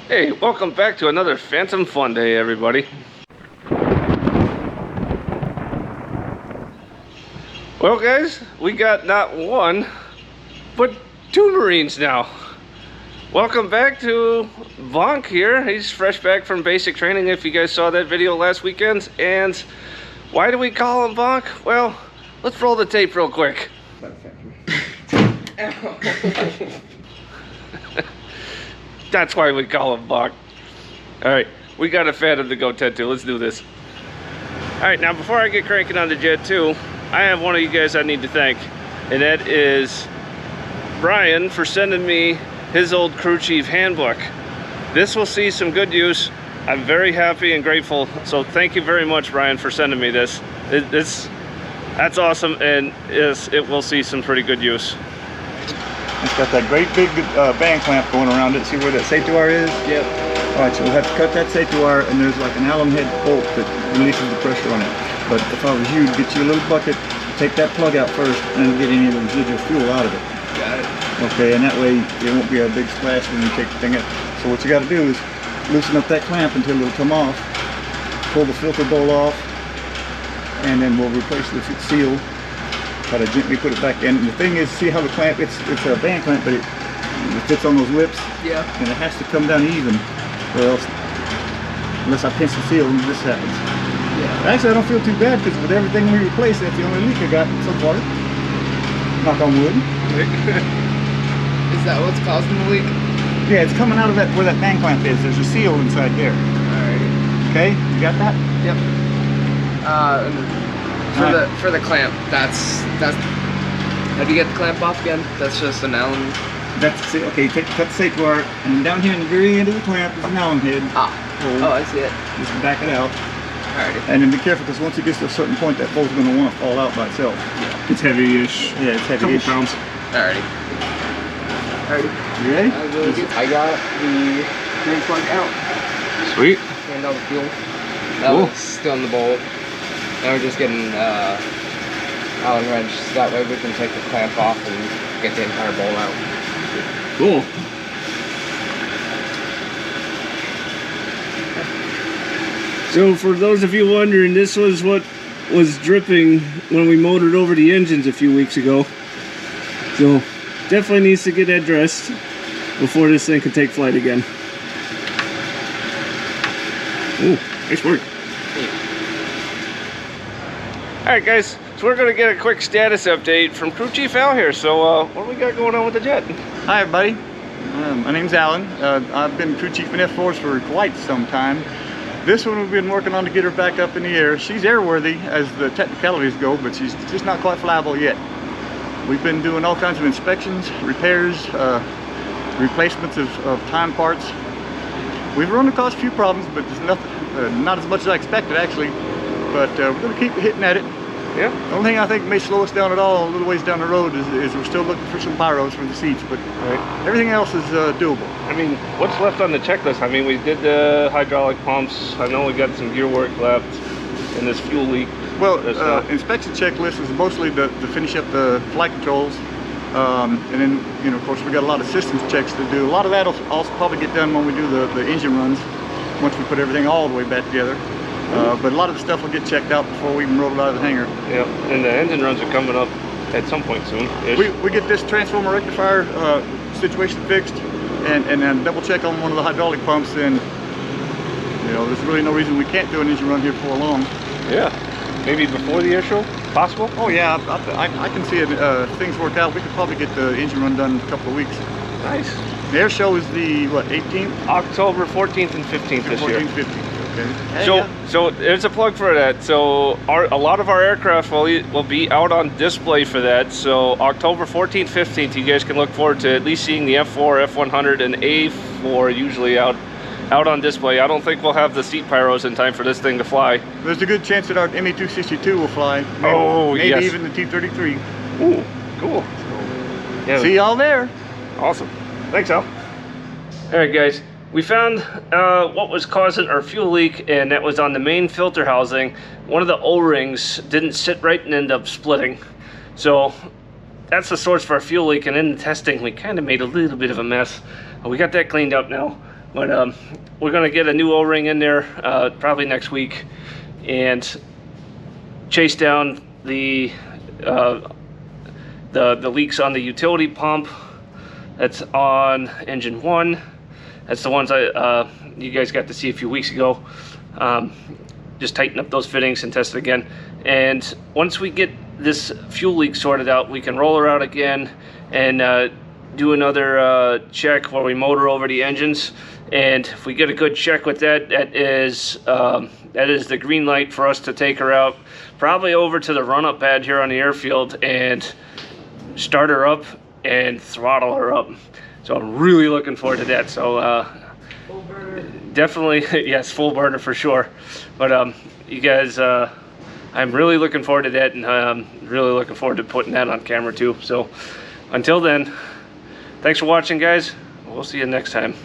Hey, welcome back to another Phantom Fun Day, everybody. Well, guys, we got not one, but two Marines now. Welcome back to Bonk here. He's fresh back from basic training, if you guys saw that video last weekend. And why do we call him Bonk? Well, let's roll the tape real quick. That's why we call him Bonk. Alright, we got a Phantom to go tend to. Let's do this. Alright, now before I get cranking on the Jet 2, I have one of you guys I need to thank. And that is Brian for sending me his old crew chief handbook. This will see some good use. I'm very happy and grateful. So thank you very much, Brian, for sending me this. That's awesome, and it will see some pretty good use. It's got that great big band clamp going around it. See where that safety wire is? Yep. Alright, so we'll have to cut that safety wire, and there's like an alum head bolt that releases the pressure on it. But if I was you, get you a little bucket, take that plug out first, and get any of the residual fuel out of it. Got it. Okay, and that way it won't be a big splash when you take the thing out. So what you got to do is loosen up that clamp until it'll come off, pull the filter bowl off, and then we'll replace the seal. Try to gently put it back in. And the thing is, see how the clamp, it's a band clamp, but it fits on those lips. Yeah. And it has to come down even, or else, unless I pinch the seal, this happens. Yeah. Actually, I don't feel too bad, because with everything we replaced, that's the only leak I got so far. Knock on wood. Is that what's causing the leak? Yeah, it's coming out of that where that band clamp is. There's a seal inside there. Alright. Okay, you got that? Yep. For the clamp, that's how do you get the clamp off again? That's just an Allen. That's it. Okay, cut the safety wire, and down here in the very end of the clamp is an Allen head. Oh, I see it. Just back it out. Alrighty. And then be careful, because once it gets to a certain point, that bolt's going to want to fall out by itself. Yeah. It's heavy-ish. Yeah, it's heavy-ish. Couple pounds. Alrighty. You ready? I got the drain plug out. Sweet. And all the fuel. That was still in the bowl. Now we're just getting Allen wrench, so that way we can take the clamp off and get the entire bowl out. Cool. So for those of you wondering, this was what was dripping when we motored over the engines a few weeks ago. So definitely needs to get addressed before this thing can take flight again. Ooh, nice work. Alright guys, so we're going to get a quick status update from Crew Chief Al here. So what do we got going on with the Jet? Hi everybody, my name's Alan. I've been crew chief in F-4s for quite some time. This one we've been working on to get her back up in the air. She's airworthy as the technicalities go, but she's just not quite flyable yet. We've been doing all kinds of inspections, repairs, replacements of time parts. We've run across a few problems, but there's nothing, not as much as I expected actually. But we're going to keep hitting at it. Yeah. The only thing I think may slow us down at all a little ways down the road is we're still looking for some pyros for the seats, but everything else is doable. I mean, what's left on the checklist? I mean, we did the hydraulic pumps. I know we got some gear work left and this fuel leak. Well, inspection checklist is mostly to finish up the flight controls. And then, you know, of course, we got a lot of systems checks to do. A lot of that will also probably get done when we do the engine runs, once we put everything all the way back together. But a lot of the stuff will get checked out before we even roll it out of the hangar. Yeah, and the engine runs are coming up at some point soon. We get this transformer rectifier situation fixed, and then double check on one of the hydraulic pumps, and you know, there's really no reason we can't do an engine run here for long. Yeah, maybe before the air show, possible? Oh yeah, I can see it. Things work out. We could probably get the engine run done in a couple of weeks. Nice. The air show is the what, 18th? October 14th and 15th this year. 14th, 15th. Okay. Hey, So there's a plug for that. So a lot of our aircraft will be out on display for that. So October 14th, 15th, you guys can look forward to at least seeing the F-4, F-100, and A-4 usually out on display. I don't think we'll have the seat pyros in time for this thing to fly. There's a good chance that our ME-262 will fly. Maybe, maybe even the T-33. Ooh, cool. Yeah. See y'all there. Awesome. Thanks, Al. All right, guys. We found what was causing our fuel leak, and that was on the main filter housing. One of the O-rings didn't sit right and ended up splitting. So that's the source for our fuel leak, and in the testing we kind of made a little bit of a mess. We got that cleaned up now. But we're gonna get a new O-ring in there probably next week, and chase down the leaks on the utility pump that's on engine 1. That's the ones you guys got to see a few weeks ago. Just tighten up those fittings and test it again. And once we get this fuel leak sorted out, we can roll her out again and do another check where we motor over the engines. And if we get a good check with that, that is the green light for us to take her out, probably over to the run-up pad here on the airfield, and start her up and throttle her up. So I'm really looking forward to that. So Full burner. definitely, yes, full burner for sure. But you guys, I'm really looking forward to that, and I'm really looking forward to putting that on camera too. So until then, thanks for watching, guys. We'll see you next time.